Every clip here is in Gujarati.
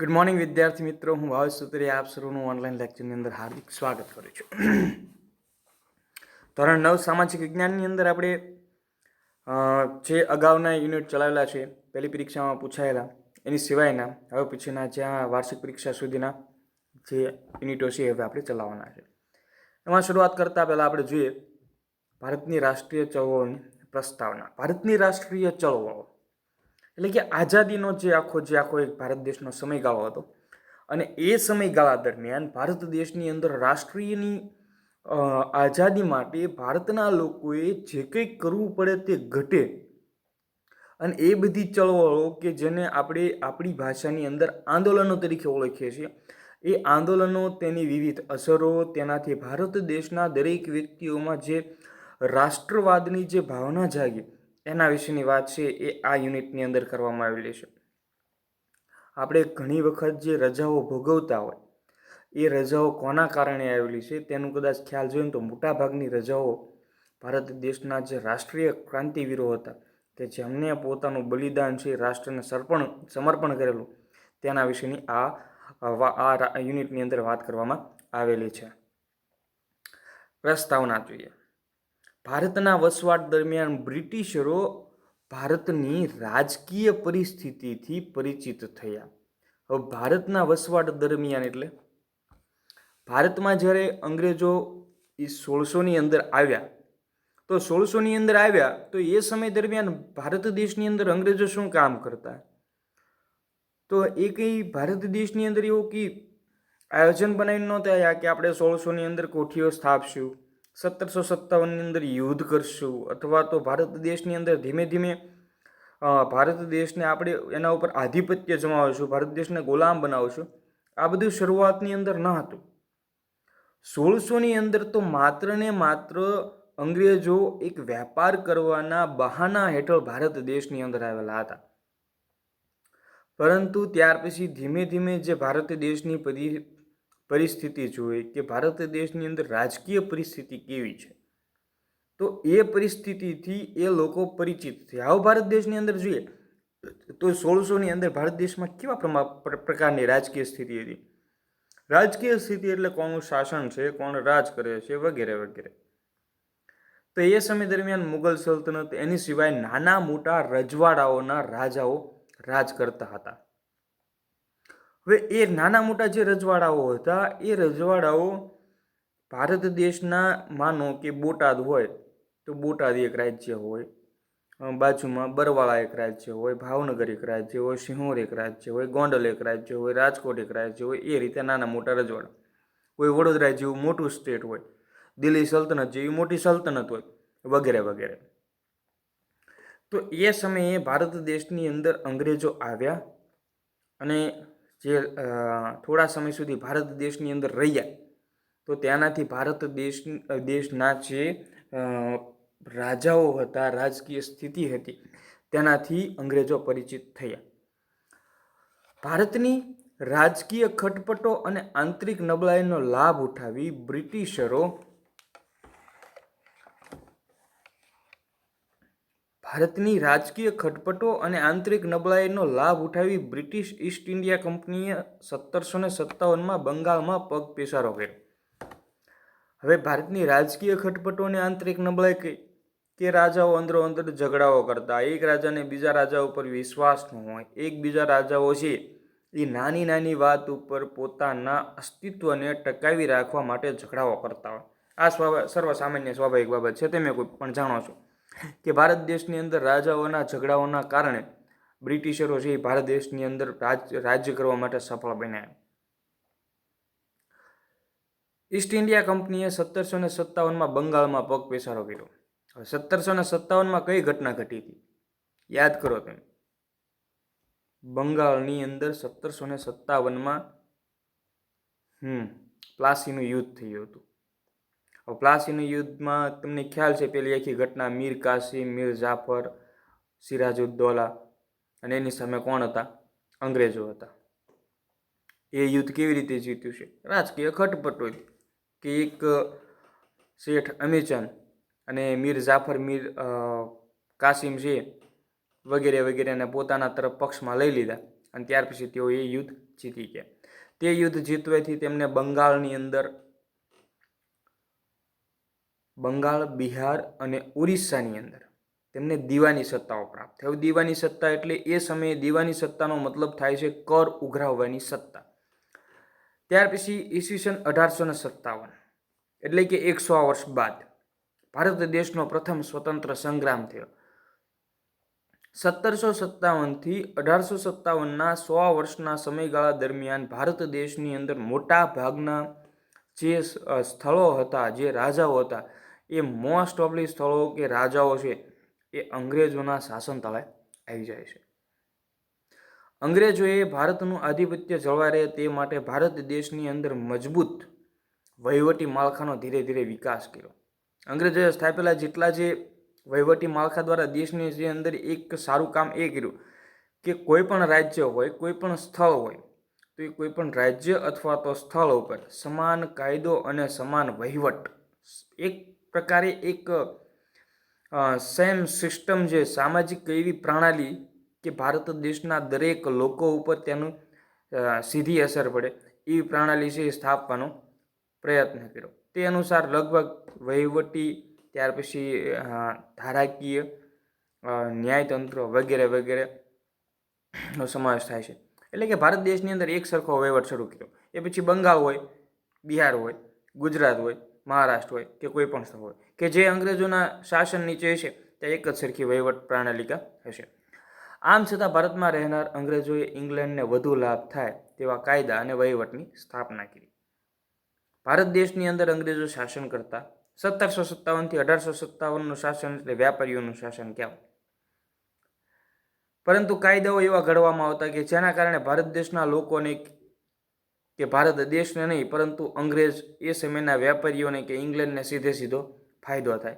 ગુડ મોર્નિંગ વિદ્યાર્થી મિત્રો, હું ભાવેશ સુતરિયા આપ સર્વનું ઓનલાઈન લેક્ચરની અંદર હાર્દિક સ્વાગત કરું છું. ધોરણ 9 સામાજિક વિજ્ઞાનની અંદર આપણે જે અગાઉના યુનિટ ચલાવેલા છે, પહેલી પરીક્ષામાં પૂછાયેલા એની સિવાયના હવે પછીના જ્યાં વાર્ષિક પરીક્ષા સુધીના જે યુનિટો છે હવે આપણે ચલાવવાના છે. એમાં શરૂઆત કરતાં પહેલાં આપણે જોઈએ ભારતની રાષ્ટ્રીય ચળવળોની પ્રસ્તાવના. ભારતની રાષ્ટ્રીય ચળવળો એટલે કે આઝાદીનો જે આખો એક ભારત દેશનો સમયગાળો હતો અને એ સમયગાળા દરમિયાન ભારત દેશની અંદર રાષ્ટ્રીયની આઝાદી માટે ભારતના લોકોએ જે કંઈ કરવું પડે તે ઘટે અને એ બધી ચળવળો કે જેને આપણે આપણી ભાષાની અંદર આંદોલનો તરીકે ઓળખીએ છીએ, એ આંદોલનો, તેની વિવિધ અસરો, તેનાથી ભારત દેશના દરેક વ્યક્તિઓમાં જે રાષ્ટ્રવાદની જે ભાવના જાગી એના વિશેની વાત છે એ આ યુનિટની અંદર કરવામાં આવેલી છે. આપણે ઘણી વખત જે રજાઓ ભોગવતા હોય એ રજાઓ કોના કારણે આવેલી છે તેનું કદાચ ખ્યાલ જોઈએ ને તો મોટાભાગની રજાઓ ભારત દેશના જે રાષ્ટ્રીય ક્રાંતિવીરો હતા કે જેમને પોતાનું બલિદાન છે રાષ્ટ્રને સમર્પણ કરેલું, તેના વિશેની આ યુનિટની અંદર વાત કરવામાં આવેલી છે. પ્રસ્તાવના જોઈએ. ભારતના વસવાટ દરમિયાન બ્રિટિશરો ભારતની રાજકીય પરિસ્થિતિથી પરિચિત થયા. હવે ભારતના વસવાટ દરમિયાન એટલે ભારતમાં જ્યારે અંગ્રેજો 1600ની અંદર આવ્યા તો 1600ની અંદર આવ્યા તો એ સમય દરમિયાન ભારત દેશની અંદર અંગ્રેજો શું કામ કરતા? તો એ કંઈ ભારત દેશની અંદર એવું કંઈ આયોજન બનાવીને નહોતા આવ્યા કે આપણે 1600ની અંદર કોઠીઓ સ્થાપશું, 1757ની અંદર યુદ્ધ કરશું, અથવા તો ભારત દેશની અંદર ધીમે ધીમે ભારત દેશને આપણે એના ઉપર આધિપત્ય જમાવીશું, ભારત દેશને ગુલામ બનાવશું. આ બધું શરૂઆતની અંદર ન હતું. 1600ની અંદર તો માત્ર ને માત્ર અંગ્રેજો એક વેપાર કરવાના બહાના હેઠળ ભારત દેશની અંદર આવેલા હતા. પરંતુ ત્યાર પછી ધીમે ધીમે જે ભારત દેશની પરિસ્થિતિ જોઈ કે ભારત દેશની અંદર રાજકીય પરિસ્થિતિ કેવી છે, તો એ પરિસ્થિતિથી એ લોકો પરિચિત થયા. હવે ભારત દેશની અંદર જોઈએ તો 1600ની અંદર ભારત દેશમાં કેવા પ્રકારની રાજકીય સ્થિતિ હતી? રાજકીય સ્થિતિ એટલે કોનું શાસન છે, કોણ રાજ કરે છે, વગેરે વગેરે. તો એ સમય દરમિયાન મુગલ સલ્તનત, એની સિવાય નાના મોટા રજવાડાઓના રાજાઓ રાજ કરતા હતા. હવે એ નાના મોટા જે રજવાડાઓ હતા એ રજવાડાઓ ભારત દેશના, માનો કે બોટાદ હોય તો બોટાદ એક રાજ્ય હોય, બાજુમાં બરવાળા એક રાજ્ય હોય, ભાવનગર એક રાજ્ય હોય, સિંહોર એક રાજ્ય હોય, ગોંડલ એક રાજ્ય હોય, રાજકોટ એક રાજ્ય હોય. એ રીતે નાના મોટા રજવાડા કોઈ, વડોદરા જેવું મોટું સ્ટેટ હોય, દિલ્હી સલ્તનત જેવી મોટી સલ્તનત હોય, વગેરે વગેરે. તો એ સમયે ભારત દેશની અંદર અંગ્રેજો આવ્યા અને જે થોડા સમય સુધી ભારત દેશની અંદર રહ્યા તો ત્યાંનાથી ભારત દેશના જે રાજાઓ હતા, રાજકીય સ્થિતિ હતી, તેનાથી અંગ્રેજો પરિચિત થયા. ભારતની રાજકીય ખટપટો અને આંતરિક નબળાઈનો લાભ ઉઠાવી બ્રિટિશરો બ્રિટિશ ઈસ્ટ ઇન્ડિયા કંપનીએ 1757માં બંગાળમાં પગ પેસારો કર્યો. હવે ભારતની રાજકીય ખટપટો અને આંતરિક નબળાઈ કઈ કે રાજાઓ અંદરો અંદર ઝઘડાઓ કરતા, એક રાજાને બીજા રાજા ઉપર વિશ્વાસ ન હોય, એક બીજા રાજાઓ છે એ નાની નાની વાત ઉપર પોતાના અસ્તિત્વને ટકાવી રાખવા માટે ઝઘડાઓ કરતા હોય. આ સર્વસામાન્ય સ્વાભાવિક બાબત છે, તમે કોઈ પણ જાણો છો કે ભારત દેશની અંદર રાજાઓના ઝઘડાઓના કારણે બ્રિટિશરો છે એ ભારત દેશની અંદર રાજ્ય કરવા માટે સફળ બન્યા. ઈસ્ટ ઇન્ડિયા કંપનીએ 1757માં બંગાળમાં પગ પેસારો કર્યો. 1757માં કઈ ઘટના ઘટી હતી યાદ કરો તમે? બંગાળની અંદર 1757માં પ્લાસીનું યુદ્ધ થયું હતું. હવે પ્લાસીનું યુદ્ધમાં તમને ખ્યાલ છે પેલી આખી ઘટના, મીર કાસિમ, મીર જાફર, સિરાજુદ્દૌલા, અને એની સામે કોણ હતા? અંગ્રેજો હતા. એ યુદ્ધ કેવી રીતે જીત્યું છે? રાજકીય ખટપટો કે એક શેઠ અમીરચંદ અને મીર જાફર, મીર કાસિમ છે વગેરે વગેરેને પોતાના તરફ પક્ષમાં લઈ લીધા અને ત્યાર પછી તેઓ એ યુદ્ધ જીતી ગયા. તે યુદ્ધ જીતવાથી તેમને બંગાળની અંદર બંગાળ, બિહાર અને ઓરિસ્સાની અંદર તેમને દીવાની સત્તાઓ પ્રાપ્ત થઈ. હવે દીવાની સત્તા એટલે એ સમયે દીવાની સત્તાનો મતલબ થાય છે કર ઉઘરાવવાની સત્તા. ત્યાર પછી ઈસવીસન 1857 એટલે કે 100 વર્ષ બાદ ભારત દેશનો પ્રથમ સ્વતંત્ર સંગ્રામ થયો. 1757 થી 1857ના 100 વર્ષના સમયગાળા દરમિયાન ભારત દેશની અંદર મોટા ભાગના જે સ્થળો હતા, જે રાજાઓ હતા, એ મોસ્ટ ઓફલી સ્થળો કે રાજાઓ છે એ અંગ્રેજોના શાસન તળે આવી જાય છે. અંગ્રેજોએ ભારતનું આધિપત્ય જળવાઈ રહે તે માટે ભારત દેશની અંદર મજબૂત વહીવટી માળખાનો ધીરે ધીરે વિકાસ કર્યો. અંગ્રેજોએ સ્થાપેલા જેટલા જે વહીવટી માળખા દ્વારા દેશની જે અંદર એક સારું કામ એ કર્યું કે કોઈ પણ રાજ્ય હોય, કોઈ પણ સ્થળ હોય, તો એ કોઈ પણ રાજ્ય અથવા તો સ્થળ ઉપર સમાન કાયદો અને સમાન વહીવટ, એક પ્રકારે એક સેમ સિસ્ટમ, જે સામાજિક એવી પ્રણાલી કે ભારત દેશના દરેક લોકો ઉપર તેનું સીધી અસર પડે એવી પ્રણાલી છે એ સ્થાપવાનો પ્રયત્ન કર્યો. તે અનુસાર લગભગ વહીવટી, ત્યાર પછી ધારાકીય, ન્યાયતંત્ર વગેરે વગેરેનો સમાવેશ થાય છે. એટલે કે ભારત દેશની અંદર એક સરખો વહીવટ શરૂ કર્યો. એ પછી બંગાળ હોય, બિહાર હોય, ગુજરાત હોય, મહારાષ્ટ્ર હોય કે કોઈ પણ સ્થળ હોય કે જે અંગ્રેજોના શાસન નીચે હશે ત્યાં એક જ સરખી વહીવટ પ્રણાલિકા હશે. આમ છતાં ભારતમાં રહેનાર અંગ્રેજોએ ઇંગ્લેન્ડને વધુ લાભ થાય તેવા કાયદા અને વહીવટની સ્થાપના કરી. ભારત દેશની અંદર અંગ્રેજો શાસન કરતા 1757 થી 1857નું શાસન એટલે વ્યાપારીઓનું શાસન કહેવાય. પરંતુ કાયદાઓ એવા ઘડવામાં આવતા કે જેના કારણે ભારત દેશના લોકોને કે ભારત દેશને નહીં પરંતુ અંગ્રેજ એ સમયના વેપારીઓને કે ઇંગ્લેન્ડને સીધે સીધો ફાયદો થાય.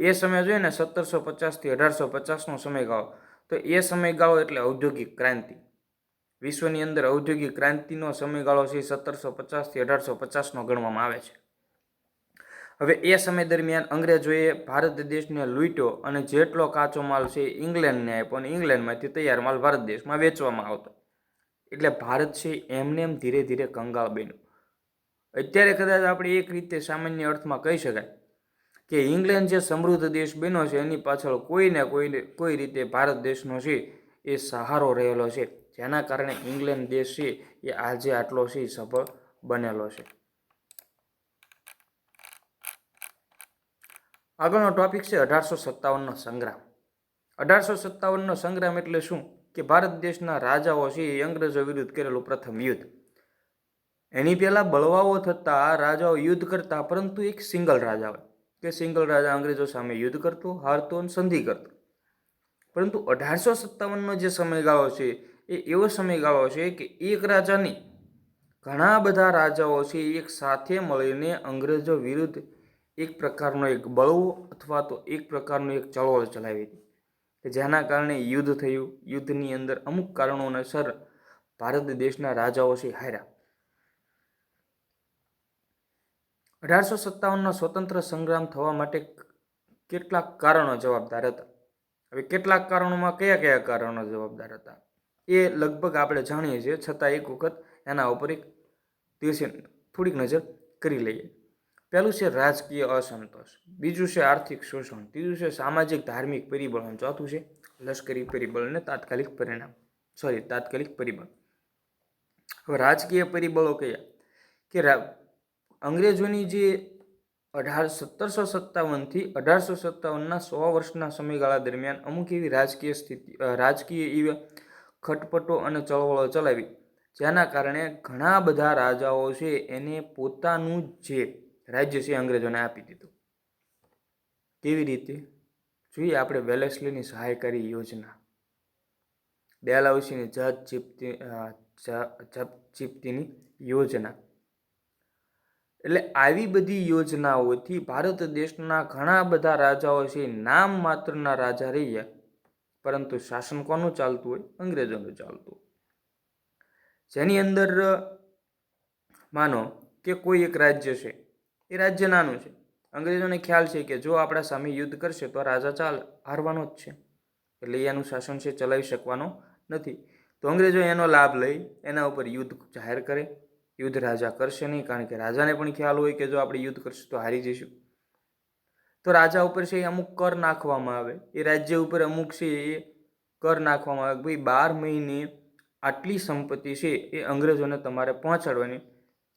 એ સમય જોઈએ ને 1750 થી 1850નો સમયગાળો, તો એ સમયગાળો એટલે ઔદ્યોગિક ક્રાંતિ. વિશ્વની અંદર ઔદ્યોગિક ક્રાંતિનો સમયગાળો છે 1750 થી 1850નો ગણવામાં આવે છે. હવે એ સમય દરમિયાન અંગ્રેજોએ ભારત દેશને લૂંટ્યો અને જેટલો કાચો માલ છે ઇંગ્લેન્ડને આપ્યો અને ઇંગ્લેન્ડમાંથી તૈયાર માલ ભારત દેશમાં વેચવામાં આવતો. એટલે ભારત છે એમને એમ ધીરે ધીરે કંગાળ બન્યું. અત્યારે કદાચ આપણે એક રીતે સામાન્ય અર્થમાં કહી શકાય કે ઇંગ્લેન્ડ જે સમૃદ્ધ દેશ બન્યો છે એની પાછળ કોઈ રીતે ભારત દેશનો છે એ સહારો રહેલો છે, જેના કારણે ઇંગ્લેન્ડ દેશ છે એ આજે આટલો છે સફળ બનેલો છે. આગળનો ટોપિક છે 1857નો સંગ્રામ. 1857નો સંગ્રામ એટલે શું કે ભારત દેશના રાજાઓ છે એ અંગ્રેજો વિરુદ્ધ કરેલું પ્રથમ યુદ્ધ. એની પહેલાં બળવાઓ થતા રાજાઓ યુદ્ધ કરતા, પરંતુ એક સિંગલ રાજા હોય કે સિંગલ રાજા અંગ્રેજો સામે યુદ્ધ કરતો, હારતો અને સંધિ કરતો. પરંતુ 1857નો જે સમયગાળો છે એ એવો સમયગાળો છે કે એક રાજાની ઘણા બધા રાજાઓ છે એક સાથે મળીને અંગ્રેજો વિરુદ્ધ એક પ્રકારનો એક બળવો અથવા તો એક પ્રકારનું એક ચળવળ ચલાવી હતી કે જેના કારણે યુદ્ધ થયું. યુદ્ધની અંદર અમુક કારણોસર ભારત દેશના રાજાઓ છે હાર્યા. 1857નો સ્વતંત્ર સંગ્રામ થવા માટે કેટલાક કારણો જવાબદાર હતા. હવે કેટલાક કારણોમાં કયા કયા કારણો જવાબદાર હતા એ લગભગ આપણે જાણીએ છીએ, છતાં એક વખત એના ઉપર એક દિવસે થોડીક નજર કરી લઈએ. પહેલું છે રાજકીય અસંતોષ, બીજું છે આર્થિક શોષણ, ત્રીજું છે સામાજિક ધાર્મિક પરિબળ અને ચોથું છે લશ્કરી પરિબળ અને તાત્કાલિક પરિબળ. હવે રાજકીય પરિબળો કયા કે અંગ્રેજોની જે 1757 થી 1857ના 100 વર્ષના સમયગાળા દરમિયાન અમુક એવી રાજકીય એવી ખટપટો અને ચળવળો ચલાવી જેના કારણે ઘણા બધા રાજાઓ છે એને પોતાનું જે રાજ્ય છે અંગ્રેજોને આપી દીધું. કેવી રીતે જોઈએ આપણે વેલેસ્લીની સહાયકારી યોજના, ડેલહાઉસીની જપ્તીની યોજના. એટલે આવી બધી યોજનાઓથી ભારત દેશના ઘણા બધા રાજાઓ છે નામ માત્રના રાજા રહ્યા, પરંતુ શાસન કોનું ચાલતું હોય? અંગ્રેજોનું ચાલતું. જેની અંદર માનો કે કોઈ એક રાજ્ય છે, એ રાજ્ય નાનું છે, અંગ્રેજોને ખ્યાલ છે કે જો આપણા સામે યુદ્ધ કરશે તો રાજા હારવાનો જ છે, એટલે એનું શાસન છે ચલાવી શકવાનો નથી. તો તો અંગ્રેજો એનો લાભ લઈ એના ઉપર યુદ્ધ જાહેર કરે. યુદ્ધ રાજા કરશે નહીં, કારણ કે રાજાને પણ ખ્યાલ હોય કે જો આપણે યુદ્ધ કરશું તો હારી જઈશું. તો રાજા ઉપર છે એ અમુક કર નાખવામાં આવે, એ રાજ્ય ઉપર અમુક છે એ કર નાખવામાં આવે. ભાઈ 12 મહિને આટલી સંપત્તિ છે એ અંગ્રેજોને તમારે પહોંચાડવાની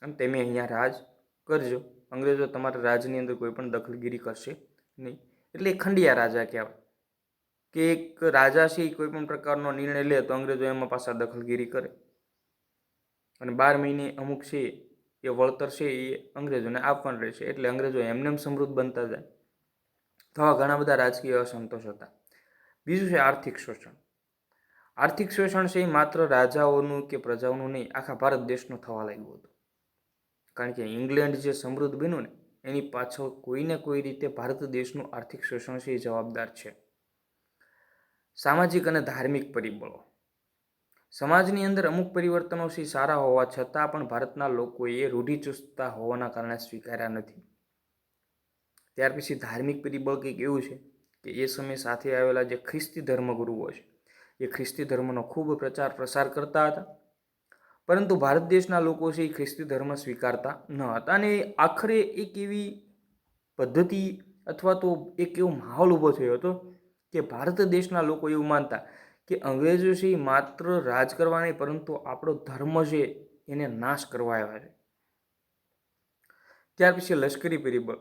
અને તમે અહીંયા રાજ કરજો. અંગ્રેજો તમારા રાજની અંદર કોઈ પણ દખલગીરી કરશે નહીં. એટલે ખંડિયા રાજા કહેવાય કે એક રાજા છે કોઈ પણ પ્રકારનો નિર્ણય લે તો અંગ્રેજો એમાં પાછા દખલગીરી કરે. અને 12 મહિને અમુક છે એ વળતર છે એ અંગ્રેજોને આપવાનું રહેશે. એટલે અંગ્રેજો એમને સમૃદ્ધ બનતા જાય. તો આવા ઘણા બધા રાજકીય અસંતોષ હતા. બીજું છે આર્થિક શોષણ. આર્થિક શોષણ છે એ માત્ર રાજાઓનું કે પ્રજાઓનું નહીં, આખા ભારત દેશનું થવા લાગ્યું હતું. કારણ કે ઇંગ્લેન્ડ જે સમૃદ્ધ બન્યું ને એની પાછળ કોઈને કોઈ રીતે ભારત દેશનું આર્થિક શોષણ છે એ જવાબદાર છે. સામાજિક અને ધાર્મિક પરિબળો. સમાજની અંદર અમુક પરિવર્તનો છે સારા હોવા છતાં પણ ભારતના લોકોએ રૂઢિચુસ્તતા હોવાના કારણે સ્વીકાર્યા નથી. ત્યાર પછી ધાર્મિક પરિબળ કંઈક એવું છે કે એ સમય સાથે આવેલા જે ખ્રિસ્તી ધર્મગુરુઓ છે એ ખ્રિસ્તી ધર્મનો ખૂબ પ્રચાર પ્રસાર કરતા હતા. પરંતુ ભારત દેશના લોકો છે એ ખ્રિસ્તી ધર્મ સ્વીકારતા ન હતા. અને આખરે એક એવી પદ્ધતિ અથવા તો એક એવો માહોલ ઊભો થયો હતો કે ભારત દેશના લોકો એવું માનતા કે અંગ્રેજો છે એ માત્ર રાજ કરવા નહીં પરંતુ આપણો ધર્મ છે એને નાશ કરવા આવ્યા છે. ત્યાર પછી લશ્કરી પરિબળ.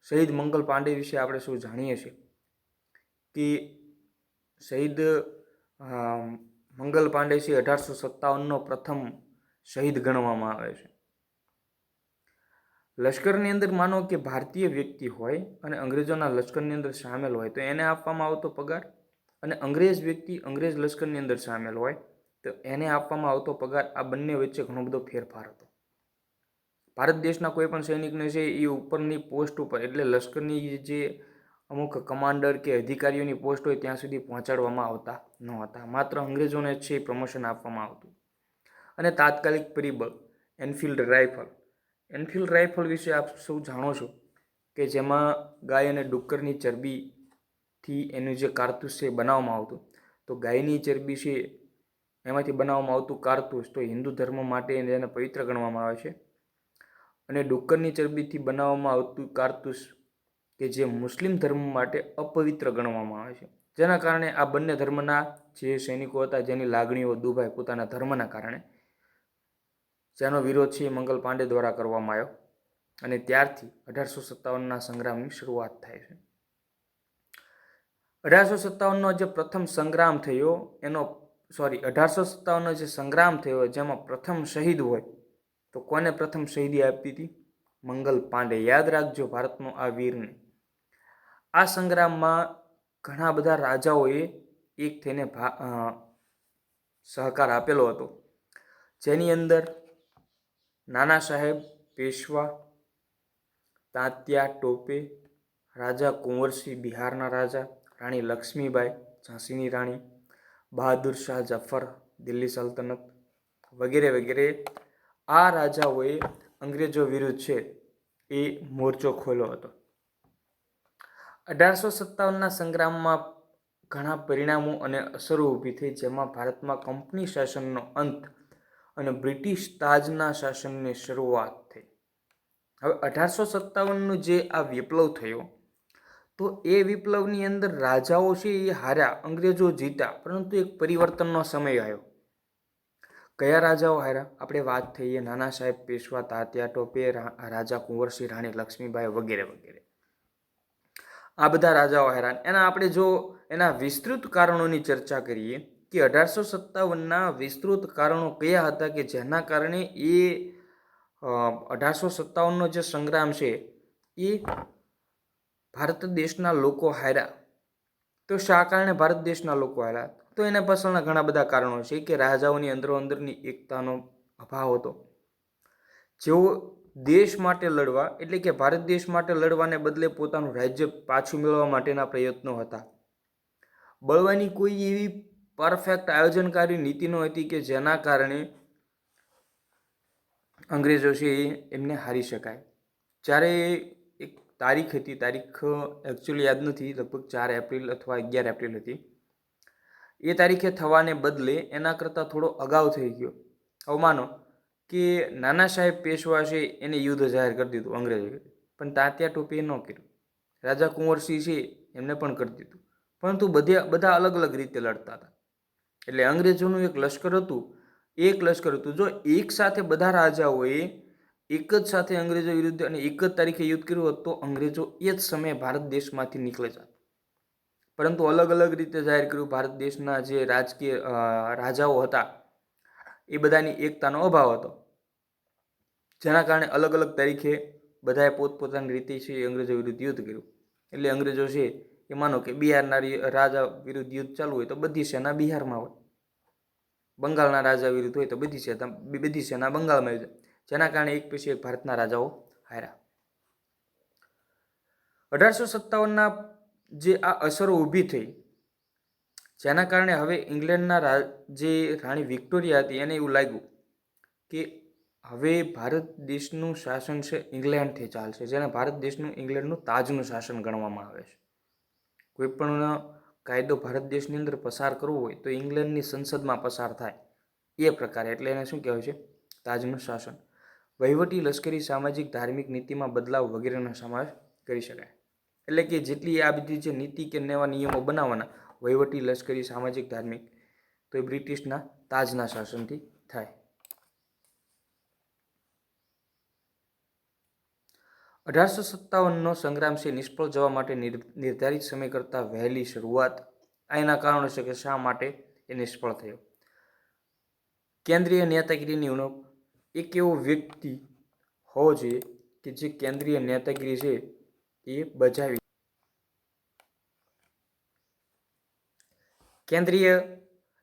શહીદ મંગલ પાંડે વિશે આપણે શું જાણીએ છીએ કે શહીદ મંગલ પાંડે છે 1857નો પ્રથમ શહીદ ગણવામાં આવે છે. લશ્કરની અંદર માનો કે ભારતીય વ્યક્તિ હોય અને અંગ્રેજોના લશ્કરની અંદર સામેલ હોય તો એને આપવામાં આવતો પગાર, અને અંગ્રેજ વ્યક્તિ અંગ્રેજ લશ્કરની અંદર સામેલ હોય તો એને આપવામાં આવતો પગાર, આ બંને વચ્ચે ઘણો બધો ફેરફાર હતો. ભારત દેશના કોઈ પણ સૈનિકને છે એ ઉપરની પોસ્ટ ઉપર એટલે લશ્કરની જે અમુક કમાન્ડર કે અધિકારીઓની પોસ્ટ હોય ત્યાં સુધી પહોંચાડવામાં આવતા ન હતા. માત્ર અંગ્રેજોને છે પ્રમોશન આપવામાં આવતું. અને તાત્કાલિક પરિબળ એનફિલ્ડ રાઇફલ. એનફિલ્ડ રાઇફલ વિશે આપ સૌ જાણો છો કે જેમાં ગાય અને ડુક્કરની ચરબીથી એનું જે કારતૂસ છે બનાવવામાં આવતું. તો ગાયની ચરબી છે એમાંથી બનાવવામાં આવતું કારતૂસ તો હિન્દુ ધર્મ માટે એને પવિત્ર ગણવામાં આવે છે. અને ડુક્કરની ચરબીથી બનાવવામાં આવતું કારતૂસ કે જે મુસ્લિમ ધર્મ માટે અપવિત્ર ગણવામાં આવે છે. જેના કારણે આ બંને ધર્મના જે સૈનિકો હતા જેની લાગણીઓ દુભાઈ પોતાના ધર્મના કારણે, જેનો વિરોધ છે મંગલ પાંડે દ્વારા કરવામાં આવ્યો. અને ત્યારથી 1857ના સંગ્રામની શરૂઆત થાય છે. 1857નો જે પ્રથમ સંગ્રામ થયો 1857નો જે સંગ્રામ થયો જેમાં પ્રથમ શહીદ હોય તો કોને પ્રથમ શહીદી આપી હતી? મંગલ પાંડે. યાદ રાખજો ભારતનો આ વીરને. આ સંગ્રામમાં ઘણા બધા રાજાઓએ એક થઈને સહકાર આપેલો હતો, જેની અંદર નાના સાહેબ પેશવા, તાત્યા ટોપે, રાજા કુંવરસિંહ બિહારના રાજા, રાણી લક્ષ્મીબાઈ ઝાંસીની રાણી, બહાદુર શાહ જફર દિલ્હી સલ્તનત વગેરે વગેરે આ રાજાઓએ અંગ્રેજો વિરુદ્ધ છે એ મોરચો ખોલ્યો હતો. 1857ના સંગ્રામમાં ઘણા પરિણામો અને અસરો ઊભી થઈ, જેમાં ભારતમાં કંપની શાસનનો અંત અને બ્રિટિશ તાજના શાસનની શરૂઆત થઈ. હવે 1857નો જે આ વિપ્લવ થયો તો એ વિપ્લવની અંદર રાજાઓ છે એ હાર્યા, અંગ્રેજો જીત્યા, પરંતુ એક પરિવર્તનનો સમય આવ્યો. કયા રાજાઓ હાર્યા? આપણે વાત થઈએ નાના સાહેબ પેશવા, તાત્યા ટોપે, રાજા કુંવરસિંહ, રાણી લક્ષ્મીબાઈ વગેરે વગેરે. આ બધા રાજાઓ હાર્યા. એના આપણે જો એના વિસ્તૃત કારણોની ચર્ચા કરીએ કે 1857ના વિસ્તૃત કારણો કયા હતા કે જેના કારણે એ 1857નો જે સંગ્રામ છે એ ભારત દેશના લોકો હાર્યા. તો શા કારણે ભારત દેશના લોકો હાર્યા? તો એના પાછળના ઘણા બધા કારણો છે કે રાજાઓની અંદરોઅંદરની એકતાનો અભાવ હતો. જેઓ દેશ માટે લડવા એટલે કે ભારત દેશ માટે લડવાને બદલે પોતાનું રાજ્ય પાછું મેળવવા માટેના પ્રયત્નો હતા. બળવાની કોઈ એવી પરફેક્ટ આયોજનકારી નીતિ ન હતી કે જેના કારણે અંગ્રેજો છે એમને હારી શકાય. જ્યારે એક તારીખ હતી, તારીખ એકચ્યુઅલી યાદ નથી, લગભગ 4 એપ્રિલ અથવા 11 એપ્રિલ હતી. એ તારીખે થવાને બદલે એના કરતાં થોડો અગાઉ થઈ ગયો. હવે માનો કે નાના સાહેબ પેશવા છે એને યુદ્ધ જાહેર કરી દીધું અંગ્રેજોએ, પણ તાત્યા ટોપીએ ન કર્યું. રાજા કુંવરસિંહ છે એમને પણ કરી દીધું, પરંતુ બધા અલગ અલગ રીતે લડતા હતા. એટલે અંગ્રેજોનું એક લશ્કર હતું. જો એક સાથે બધા રાજાઓએ એક જ સાથે અંગ્રેજો વિરુદ્ધ અને એક જ તારીખે યુદ્ધ કર્યું હોત તો અંગ્રેજો એ જ સમયે ભારત દેશમાંથી નીકળે જાત. પરંતુ અલગ અલગ રીતે જાહેર કર્યું. ભારત દેશના જે રાજકીય રાજાઓ હતા એ બધાની એકતાનો અભાવ હતો, જેના કારણે અલગ અલગ તારીખે બધાએ પોતપોતાની રીતે છે એ અંગ્રેજો વિરુદ્ધ યુદ્ધ કર્યું. એટલે અંગ્રેજો છે એ માનો કે બિહારના રાજા વિરુદ્ધ યુદ્ધ ચાલુ હોય તો બધી સેના બિહારમાં હોય, બંગાળના રાજા વિરુદ્ધ હોય તો બધી સેના બંગાળમાં હોય, જેના કારણે એક પછી એક ભારતના રાજાઓ હાર્યા. 1857ના જે આ અસરો ઊભી થઈ, જેના કારણે હવે ઇંગ્લેન્ડના જે રાણી વિક્ટોરિયા હતી એને એવું લાગ્યું કે હવે ભારત દેશનું શાસન છે ઇંગ્લેન્ડથી ચાલશે, જેને ભારત દેશનું ઇંગ્લેન્ડનું તાજનું શાસન ગણવામાં આવે છે. કોઈ પણ કાયદો ભારત દેશની અંદર પસાર કરવો હોય તો ઇંગ્લેન્ડની સંસદમાં પસાર થાય એ પ્રકારે, એટલે એને શું કહેવાય છે? તાજનું શાસન. વહીવટી, લશ્કરી, સામાજિક, ધાર્મિક નીતિમાં બદલાવ વગેરેનો સમાવેશ કરી શકાય. એટલે કે જેટલી આ બધી જે નીતિ કે નવા નિયમો બનાવવાના વહીવટી, લશ્કરી, સામાજિક, ધાર્મિક, તો એ બ્રિટિશના તાજના શાસનથી થાય. 1857નો સંગ્રામ છે નિષ્ફળ જવા માટે નિર્ધારિત સમય કરતાં વહેલી શરૂઆત. એના કારણો છે કે શા માટે એ નિષ્ફળ થયો. કેન્દ્રીય નેતાગીરીની ઉણપ. એક એવો વ્યક્તિ હોવો જોઈએ કે જે કેન્દ્રીય નેતાગીરી છે એ બજાવી. કેન્દ્રીય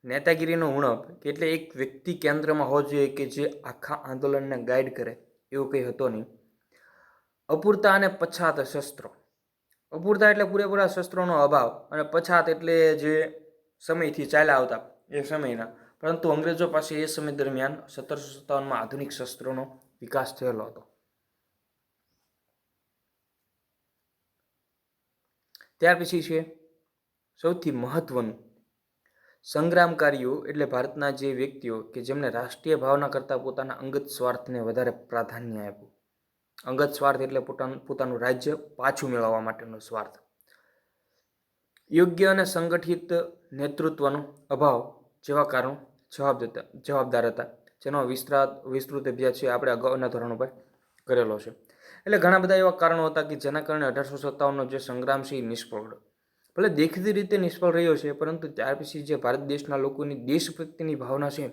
નેતાગીરીનો ઉણપ એટલે એક વ્યક્તિ કેન્દ્રમાં હોવો જોઈએ કે જે આખા આંદોલનને ગાઈડ કરે, એવું કંઈ હતો નહીં. અપૂરતા અને પછાત શસ્ત્રો. અપૂરતા એટલે પૂરેપૂરા શસ્ત્રોનો અભાવ, અને પછાત એટલે જે સમયથી ચાલ્યા આવતા એ સમયના. પરંતુ અંગ્રેજો પાસે એ સમય દરમિયાન 1757માં આધુનિક શસ્ત્રોનો વિકાસ થયેલો હતો. ત્યાર પછી છે સૌથી મહત્વનું, સંગ્રામકારીઓ એટલે ભારતના જે વ્યક્તિઓ કે જેમણે રાષ્ટ્રીય ભાવના કરતાં પોતાના અંગત સ્વાર્થને વધારે પ્રાધાન્ય આપ્યું. અંગત સ્વાર્થ એટલે પોતાનું રાજ્ય પાછું મેળવવા માટેનો સ્વાર્થ. યોગ્ય અને સંગઠિત નેતૃત્વનો અભાવ જેવા કારણો જવાબદાર હતા, જેનો વિસ્તૃત અભ્યાસ છે આપણે અગાઉના ધોરણ પર કરેલો છે. એટલે ઘણા બધા એવા કારણો હતા કે જેના કારણે 1857નો જે સંગ્રામ છે એ નિષ્ફળ રહ્યો. ભલે દેખીતી રીતે નિષ્ફળ રહ્યો છે, પરંતુ ત્યાર પછી જે ભારત દેશના લોકોની દેશ પ્રત્યેની ભાવના છે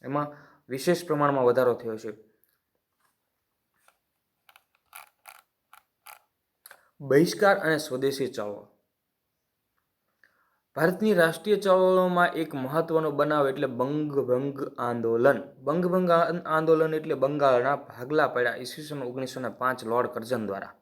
એમાં વિશેષ પ્રમાણમાં વધારો થયો છે. બહિષ્કાર અને સ્વદેશી ચળવળ. ભારતની રાષ્ટ્રીય ચળવળોમાં એક મહત્વનો બનાવ એટલે બંગભંગ આંદોલન. બંગભંગ આંદોલન એટલે બંગાળના ભાગલા પડ્યા ઈસવીસન 1905 લોર્ડ કર્ઝન દ્વારા.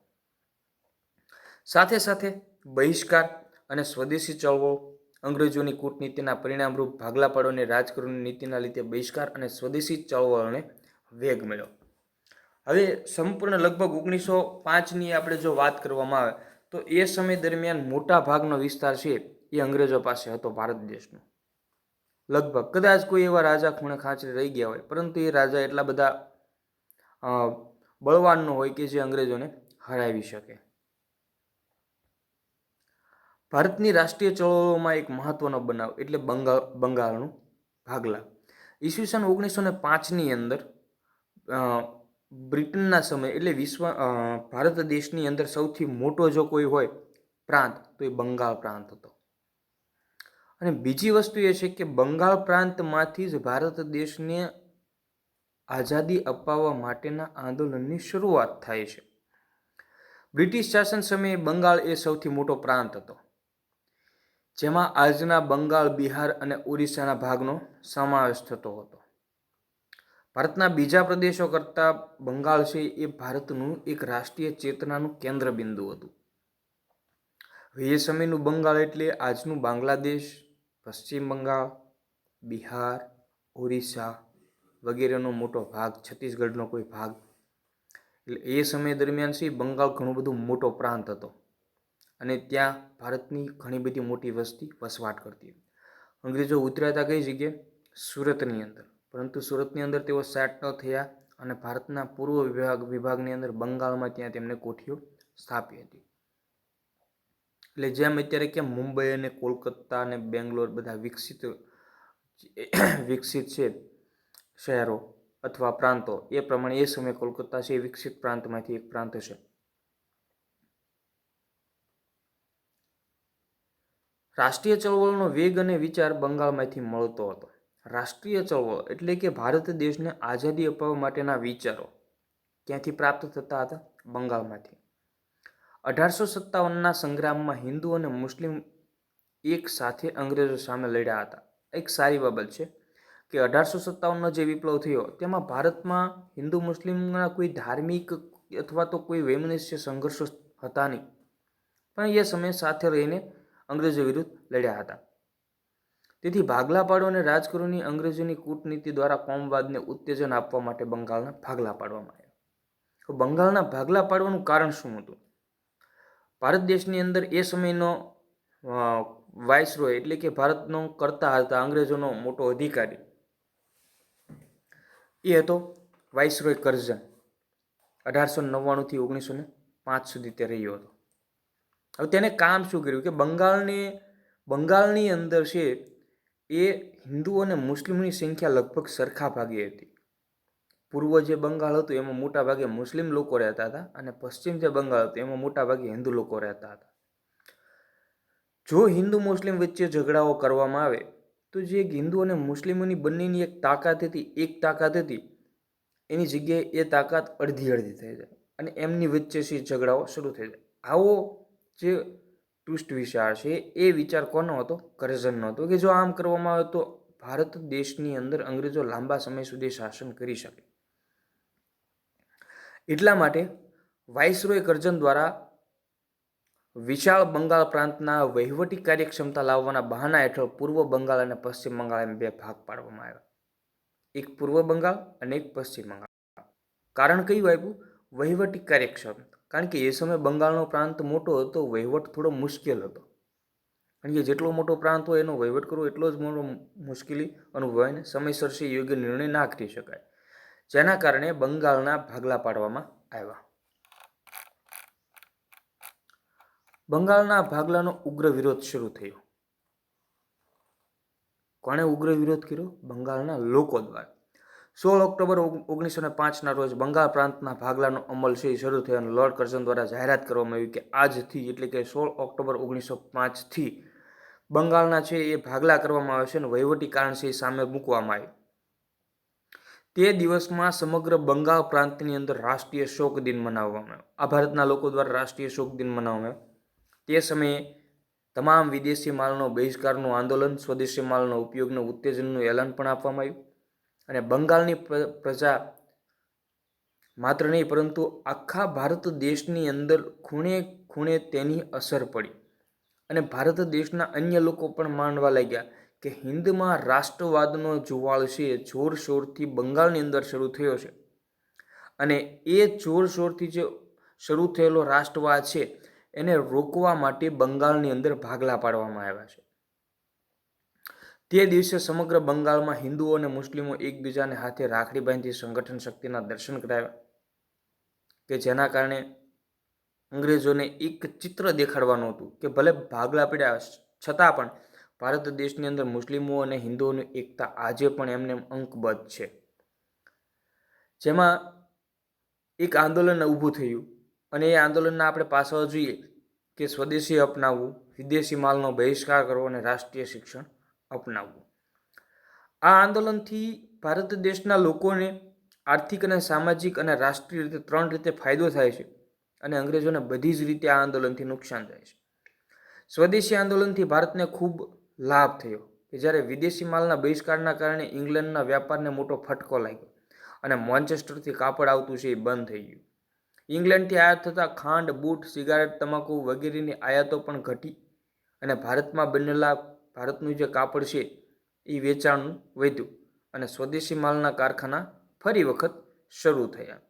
સાથે સાથે બહિષ્કાર અને સ્વદેશી ચળવળ. અંગ્રેજોની કૂટનીતિના પરિણામરૂપ ભાગલા પાડોની રાજકારણની નીતિના લીધે બહિષ્કાર અને સ્વદેશી ચળવળને વેગ મળ્યો. હવે સંપૂર્ણ લગભગ 1905ની આપણે જો વાત કરવામાં આવે તો એ સમય દરમિયાન મોટા ભાગનો વિસ્તાર છે એ અંગ્રેજો પાસે હતો ભારત દેશનો. લગભગ કદાચ કોઈ એવા રાજા ખૂણે ખાંચરે રહી ગયા હોય, પરંતુ એ રાજા એટલા બધા બળવાન ન હોય કે જે અંગ્રેજોને હરાવી શકે. ભારતની રાષ્ટ્રીય ચળવળોમાં એક મહત્વનો બનાવ એટલે બંગાળનું ભાગલા. ઈસવીસન 1905ની અંદર બ્રિટનના સમય એટલે ભારત દેશની અંદર સૌથી મોટો જો કોઈ હોય પ્રાંત તો એ બંગાળ પ્રાંત હતો. અને બીજી વસ્તુ એ છે કે બંગાળ પ્રાંતમાંથી જ ભારત દેશને આઝાદી અપાવવા માટેના આંદોલનની શરૂઆત થાય છે. બ્રિટિશ શાસન સમયે બંગાળ એ સૌથી મોટો પ્રાંત હતો, જેમાં આજના બંગાળ, બિહાર અને ઓરિસ્સાના ભાગનો સમાવેશ થતો હતો. ભારતના બીજા પ્રદેશો કરતાં બંગાળ છે એ ભારતનું એક રાષ્ટ્રીય ચેતનાનું કેન્દ્ર બિંદુ હતું. એ સમયનું બંગાળ એટલે આજનું બાંગ્લાદેશ, પશ્ચિમ બંગાળ, બિહાર, ઓરિસ્સા વગેરેનો મોટો ભાગ, છત્તીસગઢનો કોઈ ભાગ. એટલે એ સમય દરમિયાન છે બંગાળ ઘણો બધો મોટો પ્રાંત હતો અને ત્યાં ભારતની ઘણી બધી મોટી વસ્તી વસવાટ કરતી. અંગ્રેજો ઉતર્યા હતા કઈ જગ્યાએ? સુરતની અંદર. પરંતુ સુરતની અંદર તેઓ સેટ ન થયા અને ભારતના પૂર્વ વિભાગની અંદર બંગાળમાં ત્યાં તેમને કોઠીઓ સ્થાપી હતી. એટલે જેમ અત્યારે કે મુંબઈ અને કોલકાતા અને બેંગ્લોર બધા વિકસિત છે શહેરો અથવા પ્રાંતો, એ પ્રમાણે એ સમયે કોલકાતા છે એ વિકસિત પ્રાંતમાંથી એક પ્રાંત છે. રાષ્ટ્રીય ચળવળનો વેગ અને વિચાર બંગાળમાંથી મળતો હતો. રાષ્ટ્રીય ચળવળ એટલે કે ભારત દેશને આઝાદી અપાવવા માટેના વિચારો ક્યાંથી પ્રાપ્ત થતા હતા? બંગાળમાંથી. 1857ના સંગ્રામમાં હિન્દુ અને મુસ્લિમ એક સાથે અંગ્રેજો સામે લડ્યા હતા. એક સારી બાબત છે કે 1857નો જે વિપ્લવ થયો તેમાં ભારતમાં હિન્દુ મુસ્લિમના કોઈ ધાર્મિક અથવા તો કોઈ વૈમનસ્ય સંઘર્ષો હતા નહીં, પણ એ સમયે સાથે રહીને અંગ્રેજો વિરુદ્ધ લડ્યા હતા. તેથી ભાગલા પાડો અને રાજ કરોની અંગ્રેજોની કૂટનીતિ દ્વારા કોમવાદને ઉત્તેજન આપવા માટે બંગાળના ભાગલા પાડવામાં આવ્યા. તો બંગાળના ભાગલા પાડવાનું કારણ શું હતું? ભારત દેશની અંદર એ સમયનો વાઇસરોય એટલે કે ભારતનો કરતા હતા અંગ્રેજોનો મોટો અધિકારી, એ હતો વાઇસરોય કરઝન. 1899થી 1905 સુધી તે રહ્યો હતો. હવે તેને કામ શું કર્યું કે બંગાળની અંદર છે એ હિન્દુ અને મુસ્લિમની સંખ્યા લગભગ સરખા ભાગે હતી. પૂર્વ જે બંગાળ હતું એમાં મોટા ભાગે મુસ્લિમ લોકો રહેતા હતા અને પશ્ચિમ જે બંગાળ હતું એમાં મોટા ભાગે હિન્દુ લોકો રહેતા હતા. જો હિન્દુ મુસ્લિમ વચ્ચે ઝઘડાઓ કરવામાં આવે તો જે હિન્દુ અને મુસ્લિમોની બંનેની એક તાકાત હતી એની જગ્યાએ એ તાકાત અડધી થઈ જાય અને એમની વચ્ચે ઝઘડાઓ શરૂ થઈ જાય. આવો જે ટ્વિસ્ટ વિચાર છે એ વિચાર કોનો હતો? કરઝનનો હતો કે જો આમ કરવામાં આવે તો ભારત દેશની અંદર અંગ્રેજો લાંબા સમય સુધી શાસન કરી શકે. એટલા માટે વાઇસરોય કરઝન દ્વારા વિશાળ બંગાળ પ્રાંતના વહીવટી કાર્યક્ષમતા લાવવાના બહાના હેઠળ પૂર્વ બંગાળ અને પશ્ચિમ બંગાળ એમ બે ભાગ પાડવામાં આવ્યા. એક પૂર્વ બંગાળ અને એક પશ્ચિમ બંગાળ. કારણ કયું આપ્યું? વહીવટી કાર્યક્ષમતા. કારણ કે એ સમયે બંગાળનો પ્રાંત મોટો હતો, વહીવટ થોડો મુશ્કેલ હતો. કારણ કે જેટલો મોટો પ્રાંત હોય એનો વહીવટ કરવો એટલો જ મોટો મુશ્કેલી અનુભવાય ને સમયસર છે યોગ્ય નિર્ણય ના કરી શકાય. જેના કારણે બંગાળના ભાગલા પાડવામાં આવ્યા. બંગાળના ભાગલાનો ઉગ્ર વિરોધ શરૂ થયો. કોણે ઉગ્ર વિરોધ કર્યો? બંગાળના લોકો દ્વારા. 16 ઓક્ટોબર 1905ના રોજ બંગાળ પ્રાંતના ભાગલાનો અમલ છે શરૂ થયો અને લોર્ડ કરઝન દ્વારા જાહેરાત કરવામાં આવી કે આજથી એટલે કે 16 ઓક્ટોબર 1905થી બંગાળના છે એ ભાગલા કરવામાં આવે છે અને વહીવટી કારણ છે એ સામે મૂકવામાં આવે. તે દિવસમાં સમગ્ર બંગાળ પ્રાંતની અંદર રાષ્ટ્રીય શોક દિન મનાવવામાં આવ્યો. આ ભારતના લોકો દ્વારા રાષ્ટ્રીય શોક દિન મનાવવામાં આવ્યો. તે સમયે તમામ વિદેશી માલનો બહિષ્કારનું આંદોલન, સ્વદેશી માલનો ઉપયોગનું ઉત્તેજનનું એલાન પણ આપવામાં આવ્યું અને બંગાળની પ્રજા માત્ર નહીં પરંતુ આખા ભારત દેશની અંદર ખૂણે ખૂણે તેની અસર પડી અને ભારત દેશના અન્ય લોકો પણ માનવા લાગ્યા કે હિન્દમાં રાષ્ટ્રવાદનો જુવાળ છે જોરશોરથી બંગાળની અંદર શરૂ થયો છે અને એ જોરશોરથી જે શરૂ થયેલો રાષ્ટ્રવાદ છે એને રોકવા માટે બંગાળની અંદર ભાગલા પાડવામાં આવ્યા છે. તે દિવસે સમગ્ર બંગાળમાં હિન્દુઓ અને મુસ્લિમો એકબીજાને હાથે રાખડી બાંધી સંગઠન શક્તિના દર્શન કરાવ્યા કે જેના કારણે અંગ્રેજોને એક ચિત્ર દેખાડવાનું હતું કે ભલે ભાગલા પડ્યા છતાં પણ ભારત દેશની અંદર મુસ્લિમો અને હિન્દુઓની એકતા આજે પણ એમને અંકબદ્ધ છે. જેમાં એક આંદોલન ઊભું થયું અને એ આંદોલનના આપણે પાસાઓ જોઈએ કે સ્વદેશી અપનાવવું, વિદેશી માલનો બહિષ્કાર કરવો અને રાષ્ટ્રીય શિક્ષણ અપનાવવું. આ આંદોલનથી ભારત દેશના લોકોને આર્થિક અને સામાજિક અને રાષ્ટ્રીય રીતે 3 રીતે ફાયદો થાય છે અને અંગ્રેજોને બધી જ રીતે આ આંદોલનથી નુકસાન થાય છે. સ્વદેશી આંદોલનથી ભારતને ખૂબ લાભ થયો કે જ્યારે વિદેશી માલના બહિષ્કારના કારણે ઇંગ્લેન્ડના વ્યાપારને મોટો ફટકો લાગ્યો અને મોન્ચેસ્ટરથી કાપડ આવતું છે એ બંધ થઈ ગયું. ઇંગ્લેન્ડથી આયાત થતા ખાંડ, બૂટ, સિગારેટ, તમાકુ વગેરેની આયાતો પણ ઘટી અને ભારતમાં બનેલા ભારતનું જે કાપડ છે એ વેચાણ વધ્યું અને સ્વદેશી માલના કારખાના ફરી વખત શરૂ થયા.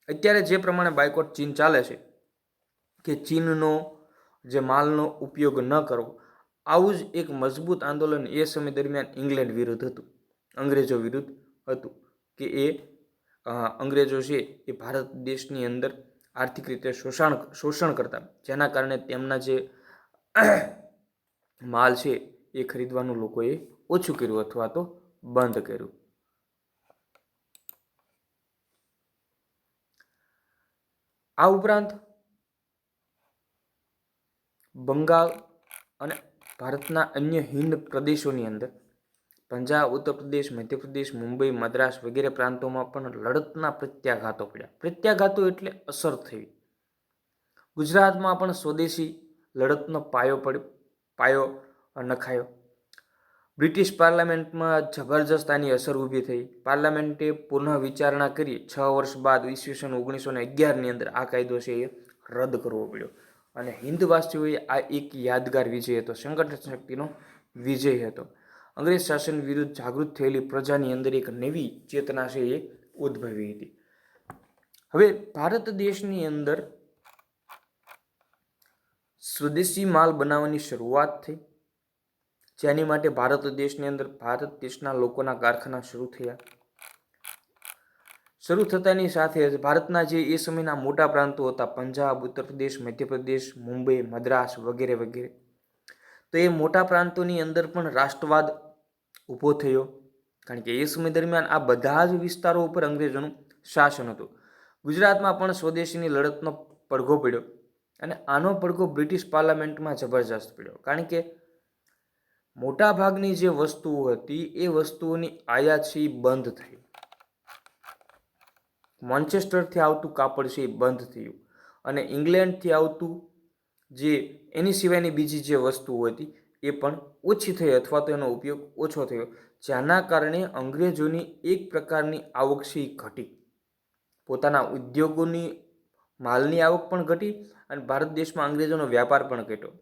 અત્યારે જે પ્રમાણે બાયકોટ ચીન ચાલે છે કે ચીનનો જે માલનો ઉપયોગ ન કરવો, આવું જ એક મજબૂત આંદોલન એ સમય દરમિયાન ઇંગ્લેન્ડ વિરુદ્ધ હતું, અંગ્રેજો વિરુદ્ધ હતું, કે એ અંગ્રેજો છે એ ભારત દેશની અંદર આર્થિક રીતે શોષણ કરતા, જેના કારણે તેમના જે માલ છે એ ખરીદવાનું લોકોએ ઓછું કર્યું અથવા તો બંધ કર્યું. આ ઉપરાંત બંગાળ અને ભારતના અન્ય હિંદ પ્રદેશોની અંદર પંજાબ, ઉત્તર પ્રદેશ, મધ્યપ્રદેશ, મુંબઈ, મદ્રાસ વગેરે પ્રાંતોમાં પણ લડતના પ્રત્યાઘાતો પડ્યા. પ્રત્યાઘાતો એટલે અસર થઈ. ગુજરાતમાં પણ સ્વદેશી લડતનો પાયો નખાયો. બ્રિટિશ પાર્લામેન્ટમાં જબરજસ્ત આની અસર ઊભી થઈ. પાર્લામેન્ટે પુનઃ વિચારણા કરી 6 વર્ષ બાદ ઈસવીસન 1911ની અંદર આ કાયદો છે એ રદ કરવો પડ્યો. અને હિન્દવાસીઓએ આ એક યાદગાર વિજય હતો, સંગઠન શક્તિનો વિજય હતો. અંગ્રેજ શાસન વિરુદ્ધ જાગૃત થયેલી પ્રજાની અંદર એક નવી ચેતના છે એ ઉદ્ભવી હતી. હવે ભારત દેશની અંદર સ્વદેશી માલ બનાવવાની શરૂઆત થઈ, જેની માટે ભારત દેશની અંદર ભારત દેશના લોકોના કારખાના શરૂ થયા. શરૂ થતાની સાથે જ ભારતના જે એ સમયના મોટા પ્રાંતો હતા, પંજાબ, ઉત્તર પ્રદેશ, મધ્યપ્રદેશ, મુંબઈ, મદ્રાસ વગેરે વગેરે, તો એ મોટા પ્રાંતોની અંદર પણ રાષ્ટ્રવાદ ઊભો થયો. કારણ કે એ સમય દરમિયાન આ બધા જ વિસ્તારો ઉપર અંગ્રેજોનું શાસન હતું. ગુજરાતમાં પણ સ્વદેશીની લડતનો પડઘો પડ્યો અને આનો પડઘો બ્રિટિશ પાર્લામેન્ટમાં જબરજસ્ત પડ્યો. કારણ કે મોટા ભાગની જે વસ્તુઓ હતી એ વસ્તુઓની આયાત છે એ બંધ થઈ. મોન્ચેસ્ટરથી આવતું કાપડ છે એ બંધ થયું અને ઇંગ્લેન્ડથી આવતું જે એની સિવાયની બીજી જે વસ્તુઓ હતી એ પણ ઓછી થઈ અથવા તો એનો ઉપયોગ ઓછો થયો, જેના કારણે અંગ્રેજોની એક પ્રકારની આવક છે એ ઘટી. પોતાના ઉદ્યોગોની માલની આવક પણ ઘટી અને ભારત દેશમાં અંગ્રેજોનો વ્યાપાર પણ ઘટ્યો,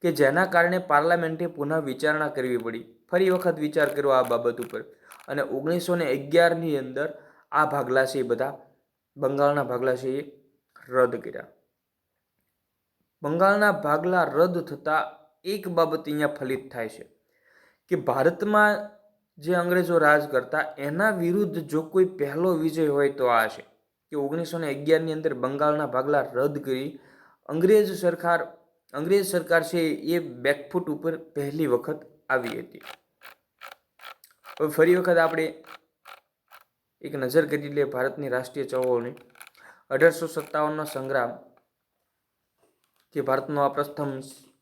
કે જેના કારણે પાર્લામેન્ટે પુનઃ વિચારણા કરવી પડી. ફરી વખત વિચાર કર્યો આ બાબત ઉપર અને 1911ની અંદર આ ભાગલા છે એ બધા બંગાળના ભાગલા છે એ રદ કર્યા. બંગાળના ભાગલા રદ થતાં એક બાબત અહીંયા ફલિત થાય છે કે ભારતમાં જે અંગ્રેજો રાજ કરતા એના વિરુદ્ધ જો કોઈ પહેલો વિજય હોય તો આ છે કે 1911ની અંદર બંગાળના ભાગલા રદ કરી અંગ્રેજ સરકાર છે એ બેકફૂટ ઉપર પહેલી વખત આવી હતી. હવે ફરી વખત આપણે એક નજર કરી લઈએ ભારતની રાષ્ટ્રીય ચળવળની. 1857નો સંગ્રામ, કે ભારતનો આ પ્રથમ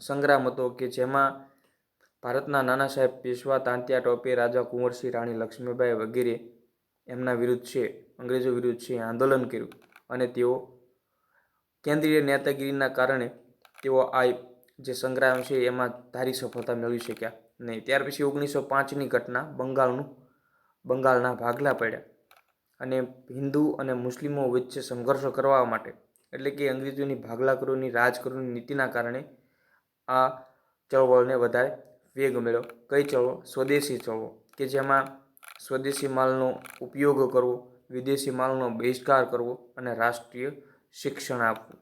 સંગ્રામ હતો કે જેમાં ભારતના નાના સાહેબ પેશવા, તાંત્યા ટોપે, રાજા કુંવરસિંહ, રાણી લક્ષ્મીબાઈ વગેરે એમના વિરુદ્ધ છે, અંગ્રેજો વિરુદ્ધ છે આંદોલન કર્યું અને તેઓ કેન્દ્રીય નેતાગીરીના કારણે તેઓ આ જે સંગ્રામ છે એમાં ધારી સફળતા મેળવી શક્યા નહીં. ત્યાર પછી 1905ની ઘટના, બંગાળના ભાગલા પડ્યા અને હિન્દુ અને મુસ્લિમો વચ્ચે સંઘર્ષો કરવા માટે, એટલે કે અંગ્રેજોની ભાગલા કરોની રાજ કરોની નીતિના કારણે આ ચળવળને વધારે વેગ મળ્યો. કઈ ચળવળ? સ્વદેશી ચળવળ, કે જેમાં સ્વદેશી માલનો ઉપયોગ કરવો, વિદેશી માલનો બહિષ્કાર કરવો અને રાષ્ટ્રીય શિક્ષણ આપવું.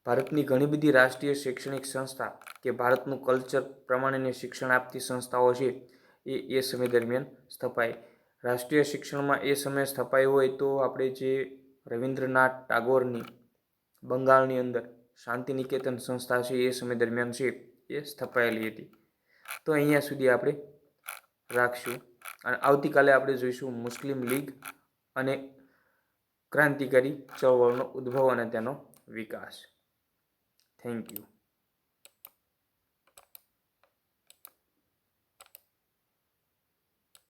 ભારતની ઘણી બધી રાષ્ટ્રીય શૈક્ષણિક સંસ્થા કે ભારતનું કલ્ચર પ્રમાણેની શિક્ષણ આપતી સંસ્થાઓ છે એ સમય દરમિયાન સ્થપાઈ. રાષ્ટ્રીય શિક્ષણમાં એ સમયે સ્થપાઈ હોય તો આપણે જે રવિન્દ્રનાથ ટાગોરની બંગાળની અંદર શાંતિ નિકેતન સંસ્થા છે એ સમય દરમિયાન છે એ સ્થપાયેલી હતી. તો અહીંયા સુધી આપણે રાખશું અને આવતીકાલે આપણે જોઈશું મુસ્લિમ લીગ અને ક્રાંતિકારી ચળવળનો ઉદ્ભવ અને તેનો વિકાસ. Thank you.